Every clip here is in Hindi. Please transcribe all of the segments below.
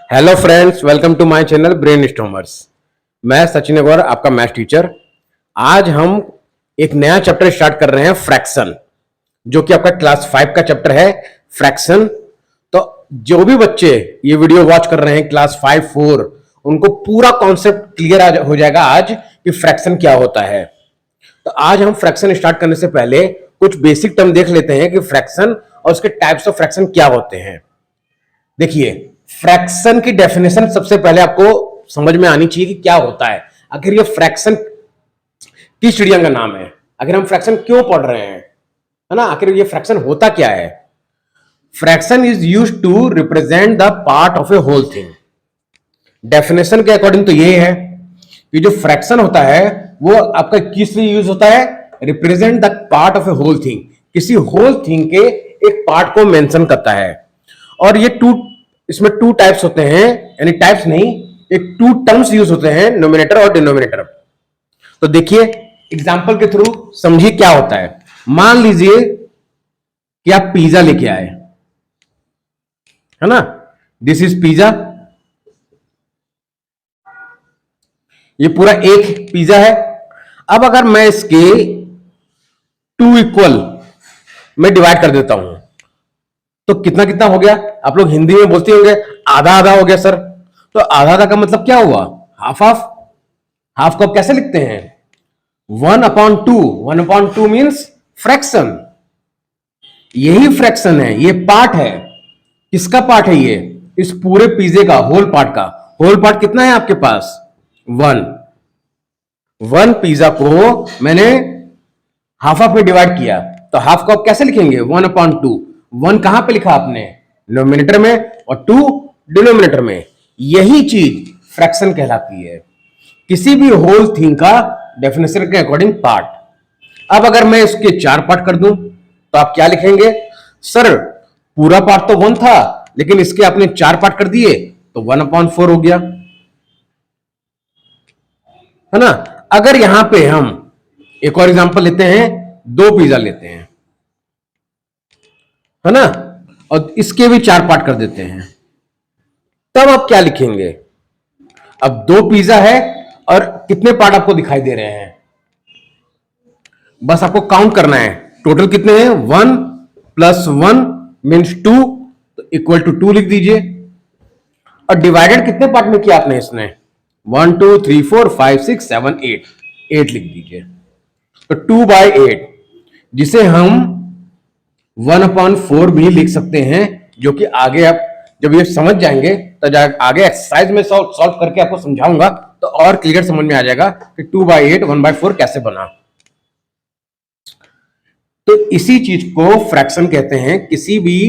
Hello friends, welcome to my channel brain stormers. मैं सचिन अग्रवाल, आपका मैथ टीचर। आज हम एक नया चैप्टर स्टार्ट कर रहे हैं, फ्रैक्शन, जो कि आपका क्लास 5 का चैप्टर है, फ्रैक्शन। तो जो भी बच्चे ये वीडियो वॉच कर रहे हैं क्लास 5 4, उनको पूरा कॉन्सेप्ट क्लियर हो जाएगा आज कि फ्रैक्शन क्या होता है। तो आज हम फ्रैक्शन स्टार्ट करने से पहले कुछ बेसिक टर्म देख लेते हैं कि फ्रैक्शन और उसके टाइप्स ऑफ फ्रैक्शन क्या होते हैं। देखिए, फ्रैक्शन की डेफिनेशन सबसे पहले आपको समझ में आनी चाहिए कि क्या होता है। आखिर ये फ्रैक्शन किस चिड़िया का नाम है, आखिर हम फ्रैक्शन क्यों पढ़ रहे हैं, है ना। आखिर ये फ्रैक्शन होता क्या है। Fraction is used to represent the part of a whole thing. Definition के अकॉर्डिंग तो ये है कि जो फ्रैक्शन होता है वो आपका किस लिए यूज होता है, represent the part of a whole thing, किसी होल थिंग के एक पार्ट को मेंशन करता है। और ये इसमें टू टाइप्स होते हैं, यानी टाइप्स नहीं, एक टू टर्म्स यूज होते हैं, नोमिनेटर और डिनोमिनेटर। तो देखिए, एग्जांपल के थ्रू समझिए क्या होता है। मान लीजिए कि आप पिज्जा लेके आए, है ना, दिस इज पिज्जा। ये पूरा एक पिज्जा है। अब अगर मैं इसके टू इक्वल में डिवाइड कर देता हूं तो कितना कितना हो गया। आप लोग हिंदी में बोलते होंगे आधा आधा हो गया सर। तो आधा आधा का मतलब क्या हुआ, हाफ हाफ। हाफ को आप कैसे लिखते हैं, 1/2। 1/2 मीन्स फ्रैक्शन। यही फ्रैक्शन है, ये पार्ट है। किसका पार्ट है ये, इस पूरे पिज्जे का, होल पार्ट का। होल पार्ट कितना है आपके पास, 1। 1 पिज्जा को मैंने हाफ हाफ में डिवाइड किया, तो हाफ को आप कैसे लिखेंगे, 1/2। 1 कहां पे लिखा आपने, नोमिनेटर में, और 2 डिनोमिनेटर में। यही चीज फ्रैक्शन कहलाती है, किसी भी होल थिंग का डेफिनेशन के अकॉर्डिंग पार्ट। अब अगर मैं इसके 4 पार्ट कर दूं तो आप क्या लिखेंगे, सर पूरा पार्ट तो 1 था लेकिन इसके आपने 4 पार्ट कर दिए तो 1/4 हो गया, है ना। अगर यहां पे हम एक और एग्जांपल लेते हैं, 2 पिज्जा लेते हैं, है ना, और इसके भी 4 पार्ट कर देते हैं, तब आप क्या लिखेंगे। अब 2 पिज्जा है और कितने पार्ट आपको दिखाई दे रहे हैं, बस आपको काउंट करना है टोटल कितने हैं। 1 + 1 मीन्स 2, तो इक्वल टू 2 लिख दीजिए। और डिवाइडेड कितने पार्ट में किया आपने इसने, 1 2 3 4 5 6 7 8, 8 लिख दीजिए। तो 2/8, जिसे हम 1/4 भी लिख सकते हैं, जो कि आगे आप जब ये समझ जाएंगे तो आगे एक्सरसाइज में सॉल्व करके आपको समझाऊंगा तो और क्लियर समझ में आ जाएगा कि 2/8 1/4 कैसे बना। तो इसी चीज को फ्रैक्शन कहते हैं, किसी भी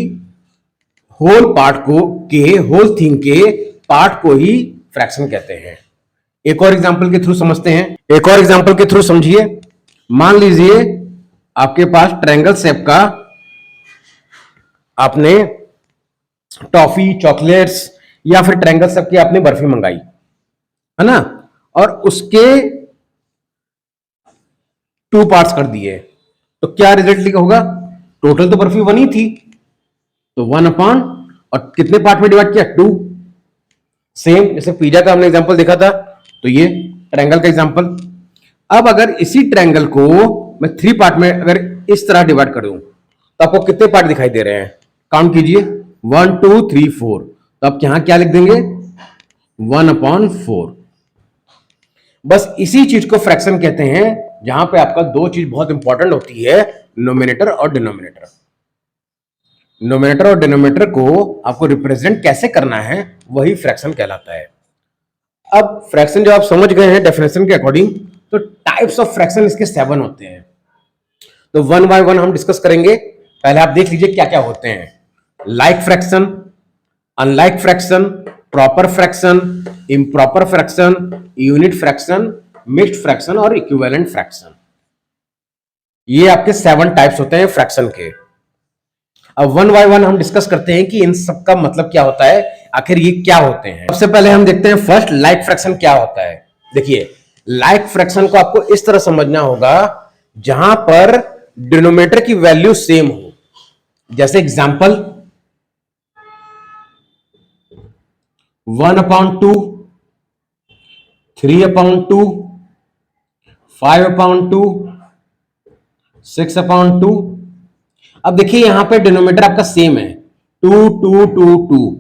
होल पार्ट को के, होल थिंग के पार्ट को ही फ्रैक्शन कहते हैं। एक और एग्जांपल के थ्रू समझते हैं, एक और एग्जांपल के थ्रू समझिए। मान लीजिए आपके पास ट्रायंगल शेप का आपने टॉफी, चॉकलेट्स या फिर ट्रायंगल शेप की आपने बर्फी मंगाई, है ना, और उसके 2 पार्ट्स कर दिए, तो क्या रिजल्ट होगा, टोटल तो बर्फी 1 ही थी, तो 1/, और कितने पार्ट में डिवाइड किया, 2। सेम जैसे पिज्जा का हमने एग्जांपल देखा था, तो ये ट्रायंगल का एग्जांपल। अब अगर इसी ट्रायंगल को मैं 3 पार्ट में अगर इस तरह डिवाइड कर दूं तो आपको कितने पार्ट दिखाई दे रहे हैं, काउंट कीजिए, 1 2 3 4। तो आप यहां क्या लिख देंगे, 1/4। बस इसी चीज को फ्रैक्शन कहते हैं, जहां पे आपका 2 चीज बहुत इंपॉर्टेंट होती है, नोमिनेटर और डिनोमिनेटर। नोमिनेटर और डिनोमिनेटर को आपको रिप्रेजेंट कैसे करना है, वही फ्रैक्शन कहलाता है। अब फ्रैक्शन जब आप समझ गए हैं डेफिनेशन के अकॉर्डिंग, तो टाइप्स ऑफ फ्रैक्शन इसके 7 होते हैं। तो 1 बाय 1 हम डिस्कस करेंगे। पहले आप देख लीजिए क्या क्या होते हैं, like fraction, unlike fraction, proper fraction, improper fraction, unit fraction, mixed fraction और इक्विवेलेंट फ्रैक्शन। ये आपके 7 टाइप्स होते हैं फ्रैक्शन के। अब 1 बाय 1 हम डिस्कस करते हैं कि इन सब का मतलब क्या होता है, आखिर ये क्या होते हैं। सबसे पहले हम देखते हैं फर्स्ट लाइक फ्रैक्शन क्या होता है। देखिए, लाइक फ्रैक्शन को आपको इस तरह समझना होगा जहां पर डिनोमिनेटर की वैल्यू सेम हो। जैसे एग्जांपल 1/2, 3/2, 5/2, 6/2। अब देखिए यहां पे डिनोमिनेटर आपका सेम है, 2 2 2 2।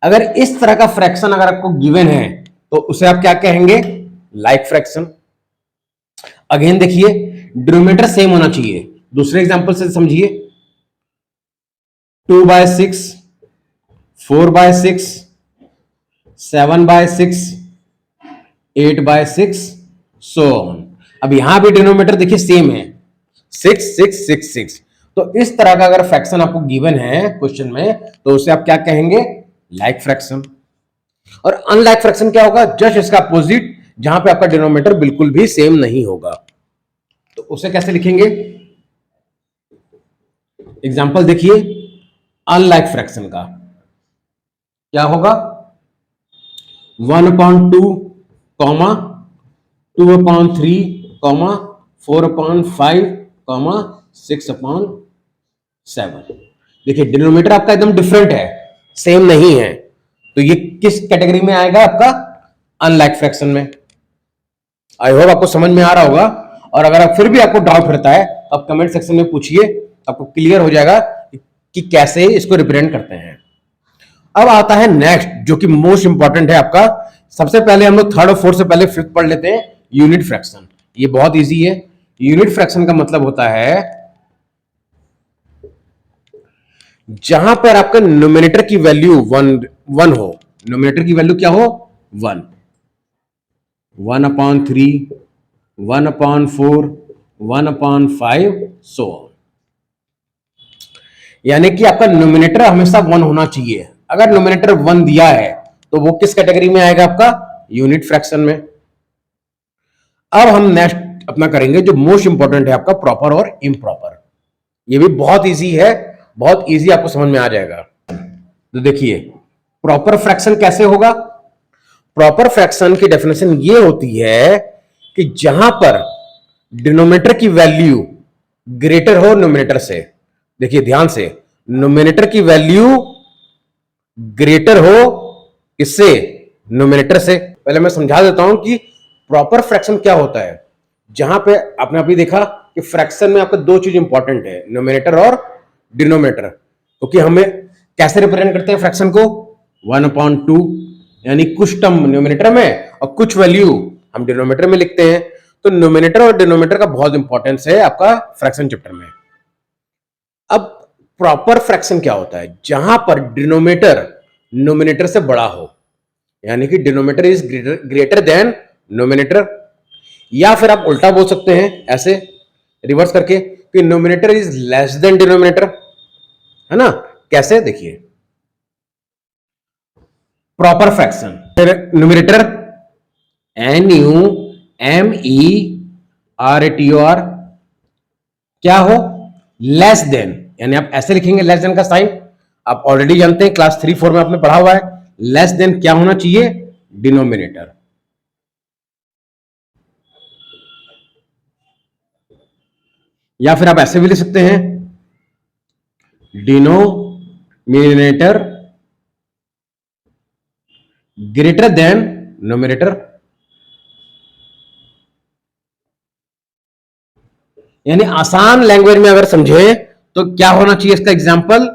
अगर इस तरह का फ्रैक्शन अगर आपको गिवन है तो उसे आप क्या कहेंगे, लाइक फ्रैक्शन। अगेन देखिए डिनोमिनेटर सेम होना चाहिए। दूसरे एग्जांपल से समझिए, 2/6, 4/6, 7/6, 8/6, सो ऑन। अब यहां भी डिनोमिनेटर देखिए सेम है, 6 6 6 6। तो इस तरह का अगर फ्रैक्शन आपको गिवन है क्वेश्चन में तो उसे आप क्या कहेंगे, लाइक फ्रैक्शन। और अनलाइक फ्रैक्शन क्या होगा, जस्ट इसका अपोजिट, जहां पे आपका डिनोमिनेटर बिल्कुल भी सेम नहीं होगा। तो उसे कैसे लिखेंगे, एग्जांपल देखिए अनलाइक फ्रैक्शन का क्या होगा, 1/2, 2/3, 4/5, 6/7। देखिए डिनोमिनेटर आपका एकदम डिफरेंट है, सेम नहीं है, तो ये किस कैटेगरी में आएगा, आपका अनलाइक फ्रैक्शन में। आई होप आपको समझ में आ रहा होगा। और अगर आप फिर भी आपको डाउट रहता है तो आप कमेंट सेक्शन में पूछिए, आपको क्लियर हो जाएगा कि कैसे इसको रिप्रेजेंट करते हैं। अब आता है नेक्स्ट जो कि मोस्ट इंपॉर्टेंट है आपका। सबसे पहले हम लोग थर्ड और फोर्थ से पहले फिफ्थ पढ़ लेते हैं, यूनिट फ्रैक्शन। ये बहुत इजी है। यूनिट फ्रैक्शन का मतलब होता है जहां पर आपका न्यूमरेटर की वैल्यू वन हो, न्यूमरेटर की वैल्यू क्या हो, 1, 1/3, 1/4, 1/5, सो ऑन। यानी कि आपका न्यूमरेटर हमेशा 1 होना चाहिए। अगर न्यूमरेटर 1 दिया है तो वो किस कैटेगरी में आएगा, आपका यूनिट फ्रैक्शन में। अब हम नेक्स्ट अपना करेंगे जो मोस्ट इंपॉर्टेंट है आपका, प्रॉपर और इम्प्रॉपर। ये भी बहुत इजी है, बहुत इजी, आपको समझ में आ जाएगा। तो देखिए प्रॉपर फ्रैक्शन कैसे होगा। प्रॉपर फ्रैक्शन की डेफिनेशन ये होती है कि जहां पर डिनोमिनेटर की वैल्यू ग्रेटर हो न्यूमरेटर से। देखिए ध्यान से, न्यूमरेटर की वैल्यू ग्रेटर हो इससे, न्यूमरेटर से। पहले मैं समझा देता हूं कि प्रॉपर फ्रैक्शन क्या होता है। जहां पे आपने अभी देखा कि फ्रैक्शन में आपको दो चीज इंपॉर्टेंट है, न्यूमरेटर और डिनोमिनेटर। क्योंकि हमें कैसे रिप्रेजेंट करते हैं फ्रैक्शन को, 1/2, यानी कुछ टर्म न्यूमरेटर में और कुछ वैल्यू हम डिनोमिनेटर में लिखते हैं। तो न्यूमरेटर और डिनोमिनेटर का बहुत इंपॉर्टेंस है आपका फ्रैक्शन चैप्टर में। अब प्रॉपर फ्रैक्शन क्या होता है, जहां पर डिनोमिनेटर न्यूमरेटर से बड़ा हो, यानी कि denominator is greater than numerator. या फिर आप उल्टा बोल सकते हैं ऐसे, रिवर्स करके, कि numerator is less than denominator, है ना। कैसे, देखिए प्रॉपर फ्रैक्शन, फिर न्यूमरेटर NUMERATOR क्या हो, लेस देन, यानी आप ऐसे लिखेंगे लेस देन का साइन। आप ऑलरेडी जानते हैं, क्लास 3 4 में आपने पढ़ा हुआ है, लेस देन क्या होना चाहिए, डिनोमिनेटर। या फिर आप ऐसे भी लिख सकते हैं, डिनोमिनेटर ग्रेटर देन न्यूमरेटर। यानी आसान लैंग्वेज में अगर समझे तो क्या होना चाहिए इसका एग्जाम्पल,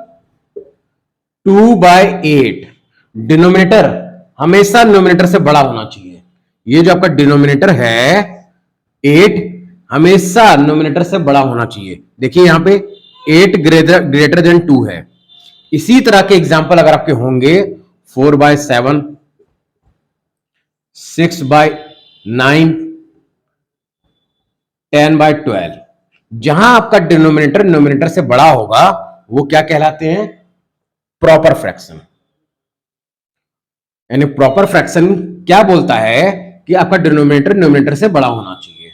2/8। डिनोमिनेटर हमेशा न्यूमरेटर से बड़ा होना चाहिए। ये जो आपका डिनोमिनेटर है 8, हमेशा न्यूमरेटर से बड़ा होना चाहिए। देखिए यहां पे 8 ग्रेटर देन 2 है। इसी तरह के एग्जाम्पल अगर आपके होंगे, 4/7, 6/9, 10/12, जहां आपका डिनोमिनेटर न्यूमरेटर से बड़ा होगा वो क्या कहलाते हैं, प्रॉपर फ्रैक्शन। यानी प्रॉपर फ्रैक्शन क्या बोलता है कि आपका डिनोमिनेटर न्यूमरेटर से बड़ा होना चाहिए,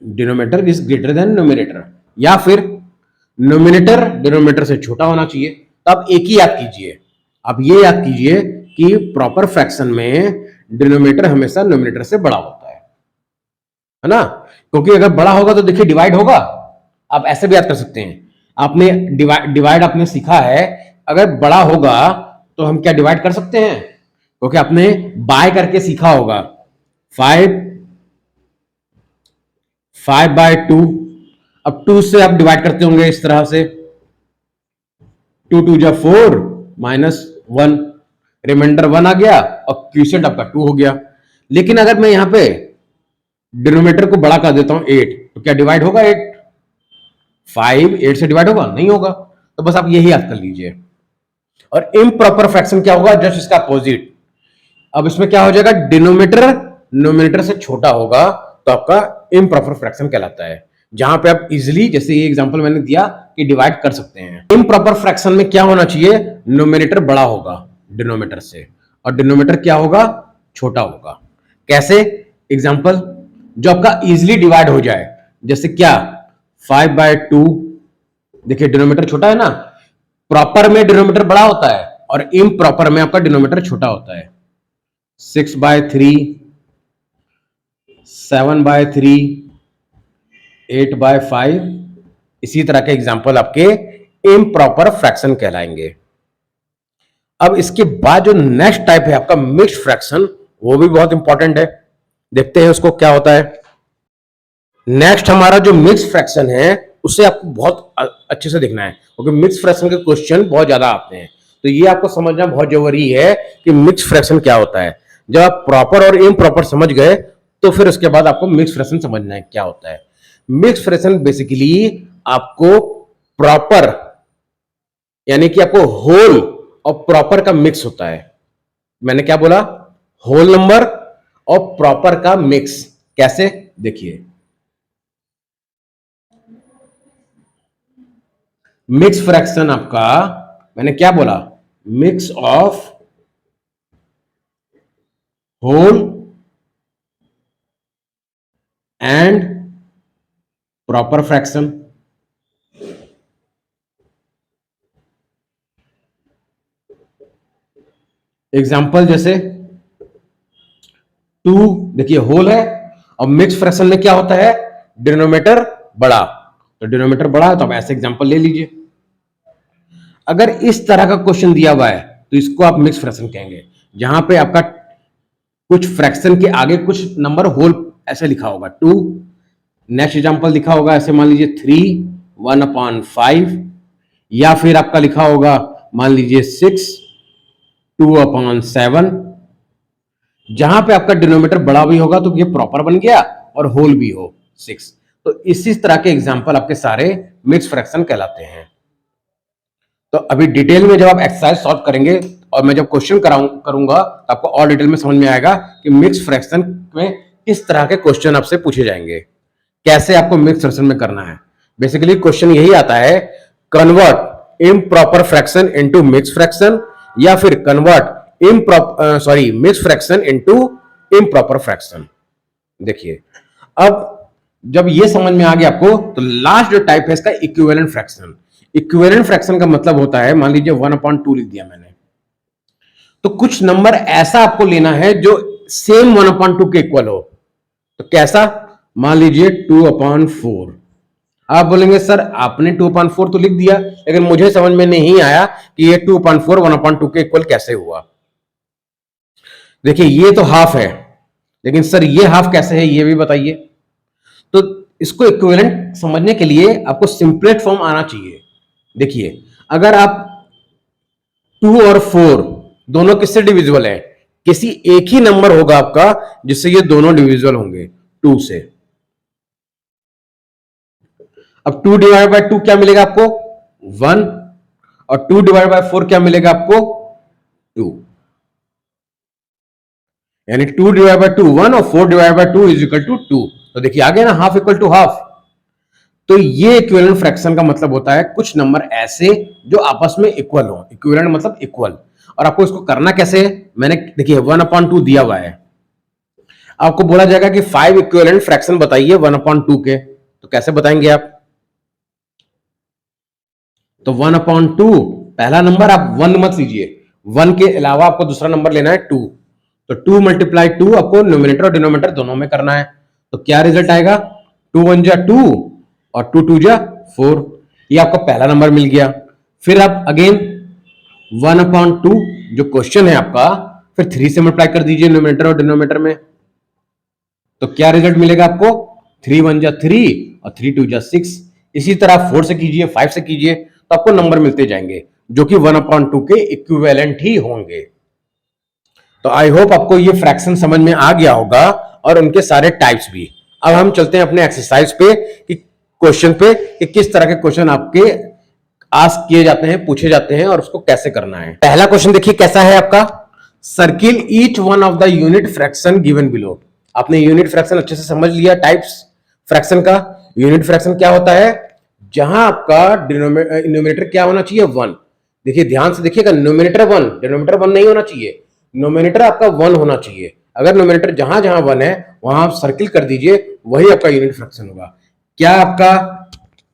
denominator is greater than numerator, या फिर न्यूमरेटर डिनोमिनेटर से छोटा होना चाहिए। तो आप एक ही याद कीजिए, आप ये याद कीजिए कि प्रॉपर फ्रैक्शन में डिनोमिनेटर हमेशा न्यूमरेटर से बड़ा होता है ना। क्योंकि अगर बड़ा होगा तो देखिए डिवाइड होगा। आप ऐसे भी याद कर सकते हैं, आपने डिवाइड आपने सीखा है, अगर बड़ा होगा तो हम क्या डिवाइड कर सकते हैं, ओके, आपने बाय करके सीखा होगा। 5/2। अब 2 से आप डिवाइड करते होंगे इस तरह से, 2 2 जा 4 -1, रिमाइंडर 1 आ गया और क्यूसेंट आपका 2 हो गया। लेकिन अगर मैं यहां पे डिनोमिनेटर को बड़ा कर देता हूं 8, तो क्या डिवाइड होगा 8? 5 8 से डिवाइड होगा? नहीं होगा। तो बस आप यही याद कर लीजिए। और इम्प्रॉपर फ्रैक्शन क्या होगा? जस्ट इसका अपोजिट। अब इसमें क्या हो जाएगा? डिनोमिनेटर नोमिनेटर से छोटा होगा तो आपका इम्प्रॉपर फ्रैक्शन कहलाता है, जहां पे आप इजिली, जैसे ये एग्जांपल मैंने दिया, कि डिवाइड कर सकते हैं। इम्प्रॉपर फ्रैक्शन में क्या होना चाहिए? नोमिनेटर बड़ा होगा डिनोमिनेटर से और डिनोमिनेटर क्या होगा? छोटा होगा। कैसे? एग्जांपल जो आपका इजिली डिवाइड हो जाए, जैसे क्या? 5/2। देखिए डिनोमिनेटर छोटा है ना, प्रॉपर में डिनोमिनेटर बड़ा होता है और इम्प्रॉपर में आपका डिनोमिनेटर छोटा होता है। 6/3, 7/3, 8/5, इसी तरह के एग्जाम्पल आपके इम्प्रॉपर फ्रैक्शन कहलाएंगे। अब इसके बाद जो नेक्स्ट टाइप है आपका मिक्स्ड फ्रैक्शन, वो भी बहुत इंपॉर्टेंट है। देखते हैं उसको क्या होता है। नेक्स्ट हमारा जो मिक्स्ड फ्रैक्शन है, उसे आपको बहुत अच्छे से देखना है, क्योंकि मिक्स्ड फ्रैक्शन के क्वेश्चन बहुत ज्यादा आते हैं। तो ये आपको समझना बहुत जरूरी है कि मिक्स्ड फ्रैक्शन क्या होता है। जब आप प्रॉपर और इम्प्रॉपर समझ गए, तो फिर उसके बाद आपको मिक्स्ड फ्रैक्शन समझना है क्या होता है। मिक्स्ड फ्रैक्शन बेसिकली आपको प्रॉपर, यानी कि आपको होल और प्रॉपर का मिक्स होता है। मैंने क्या बोला? होल नंबर और प्रॉपर का मिक्स। कैसे? देखिए, मिक्स फ्रैक्शन आपका, मैंने क्या बोला? Mix of whole and proper fraction. Example जैसे 2, देखिए होल है, और मिक्स फ्रैक्शन में क्या होता है? डिनोमिनेटर बड़ा, तो डिनोमिनेटर बड़ा है तो आप ऐसे एग्जाम्पल ले लीजिए। अगर इस तरह का क्वेश्चन दिया हुआ है तो इसको आप मिक्स फ्रैक्शन कहेंगे, जहां पे आपका कुछ फ्रैक्शन के आगे कुछ नंबर होल ऐसे लिखा होगा 2, नेक्स्ट एग्जाम्पल लिखा होगा ऐसे, मान लीजिए 3 1/5, या फिर आपका लिखा होगा मान लीजिए 6 2/7। जहां पे आपका डिनोमिनेटर बड़ा भी होगा तो ये प्रॉपर बन गया और होल भी हो 6। तो इसी तरह के एग्जाम्पल आपके सारे मिक्स फ्रैक्शन कहलाते हैं। तो अभी डिटेल में जब आप एक्सरसाइज सॉल्व करेंगे और मैं जब क्वेश्चन करूंगा तो आपको और डिटेल में समझ में आएगा कि मिक्स फ्रैक्शन में किस तरह के क्वेश्चन आपसे पूछे जाएंगे, कैसे आपको मिक्स फ्रैक्शन में करना है। बेसिकली क्वेश्चन यही आता है, convert improper fraction into mix fraction, या फिर convert mix fraction into improper fraction. देखिए, अब जब ये समझ में आ गया आपको, तो लास्ट जो टाइप है इसका इक्विवेलेंट फ्रैक्शन। इक्विवेलेंट फ्रैक्शन का मतलब होता है, मान लीजिए 1/2 लिख दिया मैंने, तो कुछ नंबर ऐसा आपको लेना है जो सेम 1/2 के इक्वल हो। तो कैसा? मान लीजिए 2/4। आप बोलेंगे सर आपने 2/4 तो लिख दिया, लेकिन मुझे समझ में नहीं आया कि ये 2/4 1/2 के इक्वल कैसे हुआ। देखिए ये तो हाफ है, लेकिन सर ये हाफ कैसे है ये भी बताइए। तो इसको इक्विवेलेंट समझने के लिए आपको सिंपलेस्ट फॉर्म आना चाहिए। देखिए, अगर आप 2 और 4 दोनों किससे डिविजिबल है? किसी एक ही नंबर होगा आपका जिससे ये दोनों डिविजिबल होंगे, 2 से। अब 2/2 क्या मिलेगा आपको? 1। और 2/4 क्या मिलेगा आपको? 2। यानी 2/2 1 और 4/2 इज इक्वल टू 2। तो देखिए आ गया ना, हाफ इक्वल टू हाफ। तो ये इक्विवेलेंट फ्रैक्शन का मतलब होता है कुछ नंबर ऐसे जो आपस में इक्वल हो। इक्विवेलेंट मतलब इक्वल। और आपको इसको करना कैसे है? मैंने देखिए 1/2 दिया हुआ है, आपको बोला जाएगा कि 5 इक्विवेलेंट फ्रैक्शन बताइए 1/2 के। तो कैसे बताएंगे आप? तो 1/2, पहला नंबर आप 1 मत लीजिए, 1 के अलावा आपको दूसरा नंबर लेना है 2। तो 2 × 2 आपको न्यूमरेटर और डिनोमिनेटर दोनों में करना है। तो क्या रिजल्ट आएगा? 2 1 जा 2 और 2 2 जा 4। ये आपका पहला नंबर मिल गया। फिर आप अगेन 1/2, जो क्वेश्चन है आपका फिर 3 से मल्टीप्लाई कर दीजिए न्यूमरेटर और डिनोमिनेटर में, तो क्या रिजल्ट मिलेगा आपको? 3 1 जा 3 और 3 2 जा 6। इसी तरह 4 से कीजिए, 5 से कीजिए, तो आपको नंबर मिलते जाएंगे जो कि 1/2 के इक्विवेलेंट ही होंगे। तो आई होप आपको ये फ्रैक्शन समझ में आ गया होगा और उनके सारे टाइप्स भी। अब हम चलते हैं अपने एक्सरसाइज पे कि क्वेश्चन पे कि किस तरह के क्वेश्चन आपके आस्क किए जाते हैं, पूछे जाते हैं और उसको कैसे करना है। पहला क्वेश्चन देखिए कैसा है आपका, circle each one of the unit fraction given below. आपने यूनिट फ्रैक्शन अच्छे से समझ लिया, टाइप्स फ्रैक्शन का। यूनिट फ्रैक्शन क्या होता है? जहां आपका न्यूमरेटर क्या होना चाहिए? 1। देखिए ध्यान से देखिएगा, न्यूमरेटर 1, डिनोमिनेटर 1 नहीं होना चाहिए, न्यूमरेटर आपका 1 होना चाहिए। अगर न्यूमरेटर जहां जहां 1 है वहां आप सर्किल कर दीजिए, वही आपका यूनिट फ्रैक्शन होगा। क्या आपका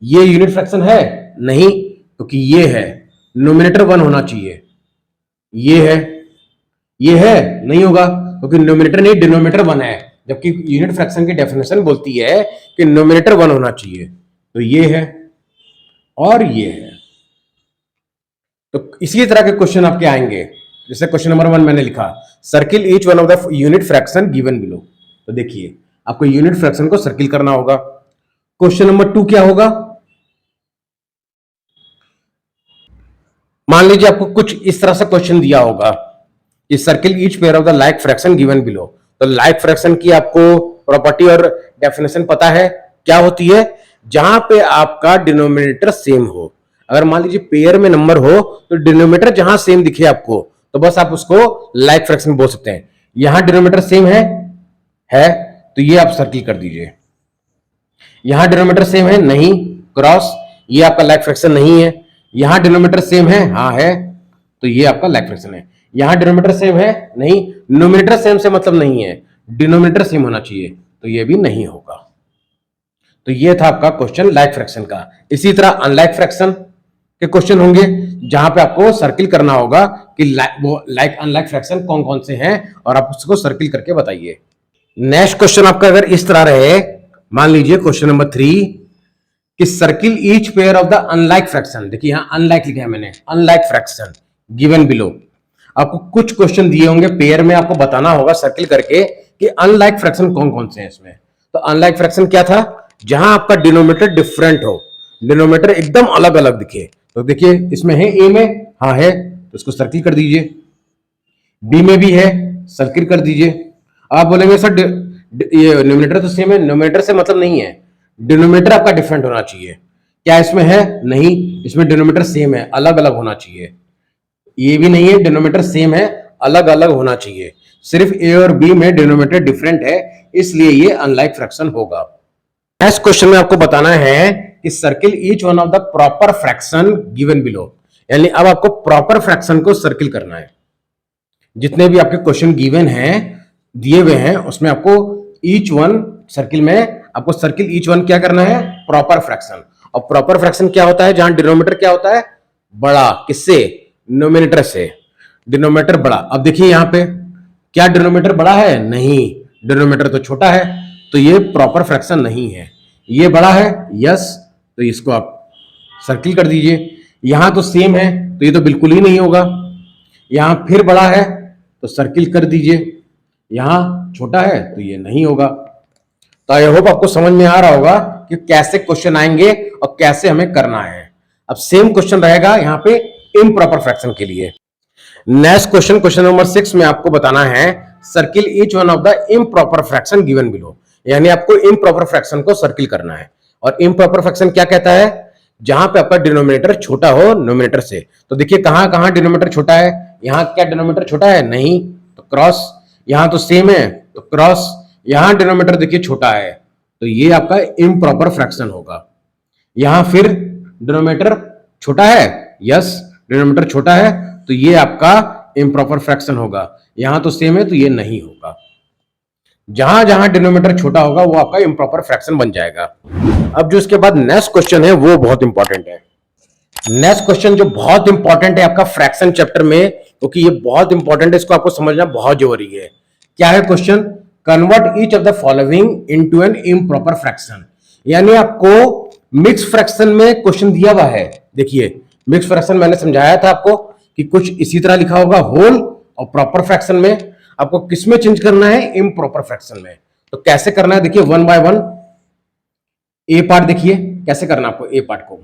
ये यूनिट फ्रैक्शन है? नहीं, क्योंकि ये है, न्यूमरेटर 1 होना चाहिए। ये है नहीं होगा, क्योंकि न्यूमरेटर नहीं, डिनोमिनेटर 1 है, जबकि यूनिट फ्रैक्शन की डेफिनेशन बोलती है कि न्यूमरेटर 1 होना चाहिए। तो ये है और ये है। तो इसी तरह के क्वेश्चन आपके आएंगे, जैसे क्वेश्चन नंबर 1 मैंने लिखा, circle each one of the unit fraction given below. तो देखिए आपको यूनिट फ्रैक्शन को सर्किल करना होगा। क्वेश्चन नंबर 2 क्या होगा? मान लीजिए आपको कुछ इस तरह से क्वेश्चन दिया होगा कि circle each pair of the like fraction given below. तो लाइक फ्रैक्शन की आपको प्रॉपर्टी और डेफिनेशन पता है, क्या होती है? जहां पे आपका डिनोमिनेटर सेम हो। अगर मान लीजिए पेयर में नंबर हो तो डिनोमिनेटर जहां सेम दिखे आपको, तो बस आप उसको लाइक फ्रैक्शन बोल सकते हैं। यहां डिनोमिनेटर सेम है तो ये आप सर्किल कर दीजिए। यहां डिनोमिनेटर सेम है, नहीं, क्रॉस, ये आपका लाइक फ्रैक्शन नहीं है। यहां डिनोमिनेटर सेम है, हाँ है, तो ये आपका लाइक फ्रैक्शन है। यहां डिनोमिनेटर सेम है, नहीं, न्यूमरेटर सेम से मतलब नहीं है, डिनोमिनेटर सेम होना चाहिए, तो ये भी नहीं होगा। तो ये था आपका क्वेश्चन लाइक फ्रैक्शन का। इसी तरह अनलाइक फ्रैक्शन के क्वेश्चन होंगे, जहां पे आपको सर्किल करना होगा कि लाइक अनलाइक फ्रैक्शन कौन कौन से हैं और आप उसको सर्किल करके बताइए। नेक्स्ट क्वेश्चन आपका अगर इस तरह रहे, मान लीजिए क्वेश्चन नंबर 3 कि circle each pair of the unlike fraction. देखिए यहां अनलाइक लिखा है मैंने, अनलाइक फ्रैक्शन गिवन बिलो। आपको कुछ क्वेश्चन दिए होंगे पेयर में, आपको बताना होगा सर्किल करके कि अनलाइक फ्रैक्शन कौन कौन से हैं इसमें। तो अनलाइक फ्रैक्शन क्या था? जहां आपका डिनोमिनेटर डिफरेंट हो, डिनोमिनेटर एकदम अलग अलग दिखे। तो देखिए इसमें है, ए में हाँ है तो इसको सर्किल कर दीजिए, बी में भी है सर्किल कर दीजिए। आप बोलेंगे सर ये न्यूमरेटर तो सेम है, न्यूमरेटर से मतलब नहीं है, डिनोमिनेटर आपका डिफरेंट होना चाहिए। क्या इसमें है? नहीं, इसमें डिनोमिनेटर सेम है, अलग अलग होना चाहिए। ये भी नहीं है, डिनोमिनेटर सेम है, अलग अलग होना चाहिए। सिर्फ ए और बी में डिनोमिनेटर डिफरेंट है, इसलिए ये अनलाइक फ्रैक्शन होगा। नेक्स्ट क्वेश्चन में आपको बताना है कि circle each one of the proper fraction given below. यानी अब आपको प्रॉपर फ्रैक्शन को सर्किल करना है। जितने भी आपके क्वेश्चन गिवन हैं, दिए हुए हैं, उसमें आपको ईच वन सर्किल में आपको सर्किल ईच वन क्या करना है? Proper fraction. और प्रॉपर फ्रैक्शन क्या होता है? जहां डिनोमिनेटर क्या होता है? बड़ा। किससे? न्यूमरेटर से। डिनोमिनेटर बड़ा। अब देखिए यहां पे क्या डिनोमिनेटर बड़ा है? नहीं, डिनोमिनेटर तो छोटा है, तो ये प्रॉपर फ्रैक्शन नहीं है। ये बड़ा है, यस, तो इसको आप सर्किल कर दीजिए। यहां तो सेम है तो ये तो बिल्कुल ही नहीं होगा। यहां फिर बड़ा है तो सर्किल कर दीजिए, यहां छोटा है तो ये नहीं होगा। तो आई होप आपको समझ में आ रहा होगा कि कैसे क्वेश्चन आएंगे और कैसे हमें करना है। अब सेम क्वेश्चन रहेगा यहां पे इम्प्रॉपर फ्रैक्शन के लिए। नेक्स्ट क्वेश्चन, क्वेश्चन नंबर 6 में आपको बताना है circle each one of the improper fraction given below. यानी आपको इम्प्रॉपर फ्रैक्शन को सर्किल करना है। और इम्प्रॉपर फ्रैक्शन क्या कहता है? जहां पे आपका डिनोमिनेटर छोटा हो न्यूमरेटर से। तो देखिए कहां कहां डिनोमिनेटर छोटा है? यहां क्या डिनोमिनेटर छोटा है? नहीं, तो क्रॉस। यहां तो सेम है तो क्रॉस। यहां डिनोमिनेटर देखिए छोटा है, तो ये आपका इम्प्रॉपर फ्रैक्शन होगा। यहां फिर डिनोमिनेटर छोटा है, यस, डिनोमिनेटर छोटा है, तो ये आपका इम्प्रॉपर फ्रैक्शन होगा। यहां तो सेम है तो ये नहीं होगा। जहां जहां डिनोमिनेटर छोटा होगा वो आपका इम्प्रॉपर फ्रैक्शन बन जाएगा। अब जो इसके बाद नेक्स्ट क्वेश्चन है वो बहुत इंपॉर्टेंट है। नेक्स्ट क्वेश्चन जो बहुत इंपॉर्टेंट है आपका फ्रैक्शन चैप्टर में, क्योंकि ये बहुत इंपॉर्टेंट है, इसको आपको समझना बहुत जरूरी है। क्या है question? Convert each of the following into an improper fraction. यानी आपको मिक्स फ्रैक्शन में क्वेश्चन दिया हुआ है। देखिए मिक्स फ्रैक्शन मैंने समझाया था आपको कि कुछ इसी तरह लिखा होगा, होल और प्रॉपर फ्रैक्शन में आपको किस में चेंज करना है, इम्प्रॉपर फ्रैक्शन में। तो कैसे करना है देखिए, one by one. A part देखिए कैसे करना है आपको, ए पार्ट को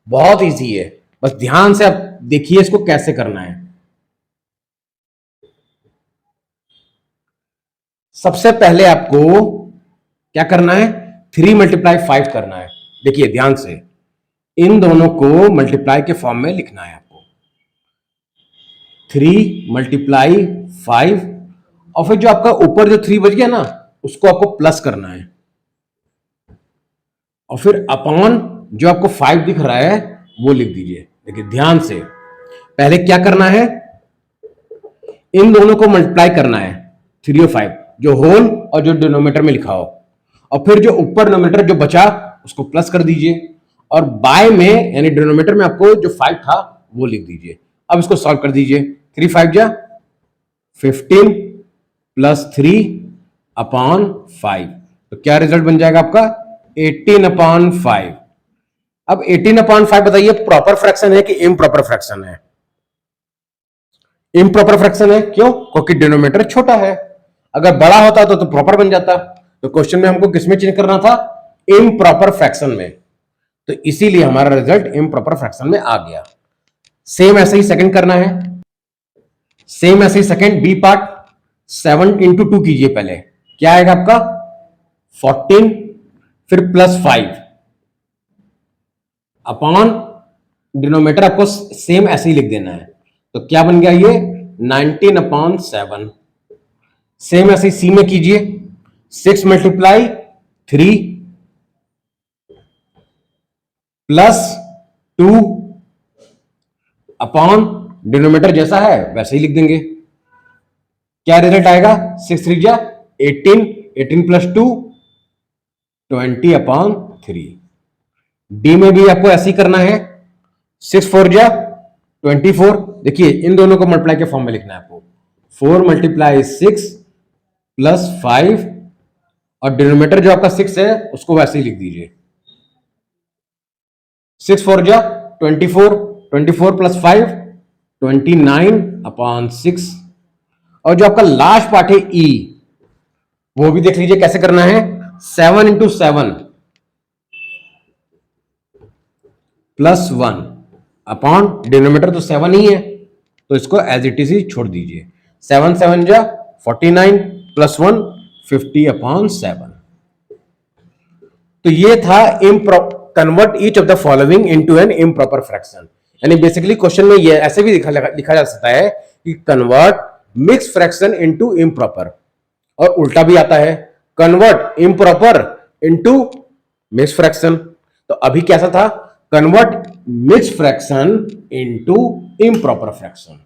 बहुत इजी है, बस ध्यान से आप देखिए इसको कैसे करना है। सबसे पहले आपको क्या करना है, 3 मल्टीप्लाई 5 करना है। देखिए ध्यान से, इन दोनों को मल्टीप्लाई के फॉर्म में लिखना है आपको। 3 मल्टीप्लाई 5 और फिर जो आपका ऊपर जो 3 बच गया ना, उसको आपको प्लस करना है और फिर अपॉन जो आपको 5 दिख रहा है वो लिख दीजिए। देखिए ध्यान से, पहले क्या करना है, इन दोनों को मल्टीप्लाई करना है 3 और 5, जो होल और जो डिनोमिनेटर में लिखा हो, और फिर जो ऊपर डिनोमिनेटर जो बचा उसको प्लस कर दीजिए और बाय में यानी डिनोमिनेटर में आपको जो 5 था वो लिख दीजिए। अब इसको सॉल्व कर दीजिए। 3 5 जा 15 प्लस 3 अपॉन 5, तो क्या रिजल्ट बन जाएगा आपका, 18 अपॉन 5। अब 18 अपॉन 5 बताइए प्रॉपर फ्रैक्शन है कि इम्प्रॉपर फ्रैक्शन है? इम्प्रॉपर फ्रैक्शन है, क्यों? क्योंकि डिनोमिनेटर छोटा है। अगर बड़ा होता तो प्रॉपर बन जाता। तो क्वेश्चन में हमको किसमें चेंज करना था, इम्प्रॉपर फ्रैक्शन में, तो इसीलिए हमारा रिजल्ट इम्प्रॉपर फ्रैक्शन में आ गया। सेम ऐसे ही सेकंड करना है, सेम ऐसे ही सेकंड बी पार्ट 7 इंटू 2 कीजिए। पहले क्या आएगा आपका 14, फिर प्लस 5 अपॉन डिनोमिनेटर आपको सेम ऐसे ही लिख देना है। तो क्या बन गया ये 19 अपॉन 7। सेम ऐसे ही सी में कीजिए, 6 मल्टीप्लाई 3 प्लस 2 अपॉन डिनोमिनेटर जैसा है वैसे ही लिख देंगे। क्या रिजल्ट आएगा, 6 3 जा 18, 18 प्लस 2 20 अपॉन 3। डी में भी आपको ऐसे ही करना है, 6 4 जा 24। देखिए इन दोनों को मल्टीप्लाई के फॉर्म में लिखना है आपको, 4 मल्टीप्लाई 6 प्लस 5 और डिनोमिनेटर जो आपका 6 है उसको वैसे ही लिख दीजिए। 6 4 जा 24, 24 प्लस 5 29 अपॉन 6। और जो आपका लास्ट पार्ट है ई, वो भी देख लीजिए कैसे करना है, 7 इंटू 7 प्लस 1 अपॉन डिनोमिनेटर तो 7 ही है तो इसको एज इट इज ही छोड़ दीजिए। 7 7 जा 49 प्लस 1 50 अपॉन 7। तो ये था convert each of the following into an improper fraction. यानी बेसिकली क्वेश्चन में ये ऐसे भी लिखा जा सकता है कि convert mix fraction into improper, और उल्टा भी आता है, convert improper into mix fraction. तो अभी कैसा था, convert mix fraction into improper fraction,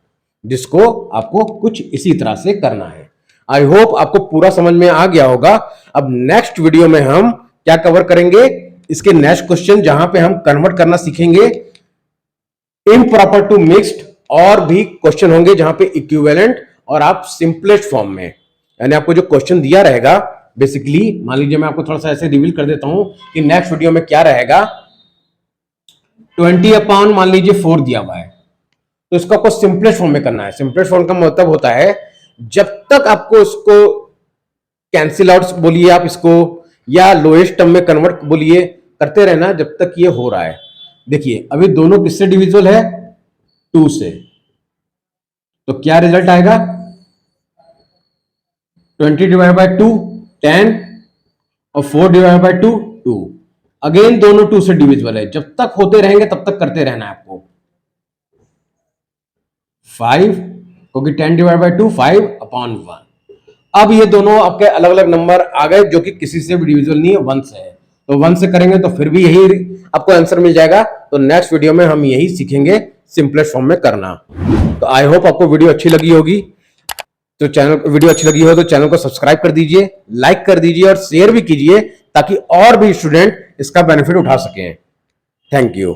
जिसको आपको कुछ इसी तरह से करना है। आई होप आपको पूरा समझ में आ गया होगा। अब नेक्स्ट वीडियो में हम क्या कवर करेंगे, इसके नेक्स्ट क्वेश्चन जहां पे हम कन्वर्ट करना सीखेंगे इम्प्रॉपर टू मिक्स्ड, और भी क्वेश्चन होंगे जहां पे इक्विवेलेंट और आप सिंपलेस्ट फॉर्म में, यानी आपको जो क्वेश्चन दिया रहेगा बेसिकली, मान लीजिए मैं आपको थोड़ा सा ऐसे रिवील कर देता हूं कि नेक्स्ट वीडियो में क्या रहेगा। 20 अपॉन मान लीजिए 4 दिया हुआ है, तो इसको आपको सिंपलेस्ट फॉर्म में करना है। सिंपलेस्ट फॉर्म का मतलब होता है जब तक आपको इसको कैंसिल आउट बोलिए आप इसको, या लोएस्ट टर्म में कन्वर्ट बोलिए, करते रहना जब तक ये हो रहा है। देखिए अभी दोनों किससे डिविजिबल है, 2 से, तो क्या रिजल्ट आएगा 20 डिवाइड बाय 2 10 और 4 डिवाइड बाय 2 2। अगेन दोनों 2 से डिविजिबल है, जब तक होते रहेंगे तब तक करते रहना है आपको। 5 क्योंकि 10 डिवाइड बाय 2 5 अपॉन 1। अब ये दोनों आपके अलग अलग नंबर आ गए जो कि किसी से भी डिविजिबल नहीं है, 1 से है, तो 1 से करेंगे तो फिर भी यही आपको आंसर मिल जाएगा। तो नेक्स्ट वीडियो में हम यही सीखेंगे सिंपलेस्ट फॉर्म में करना। तो आई होप आपको वीडियो अच्छी लगी होगी। तो वीडियो अच्छी लगी हो तो चैनल को सब्सक्राइब कर दीजिए, लाइक कर दीजिए और शेयर भी कीजिए ताकि और भी स्टूडेंट इसका बेनिफिट उठा सकें। Thank you.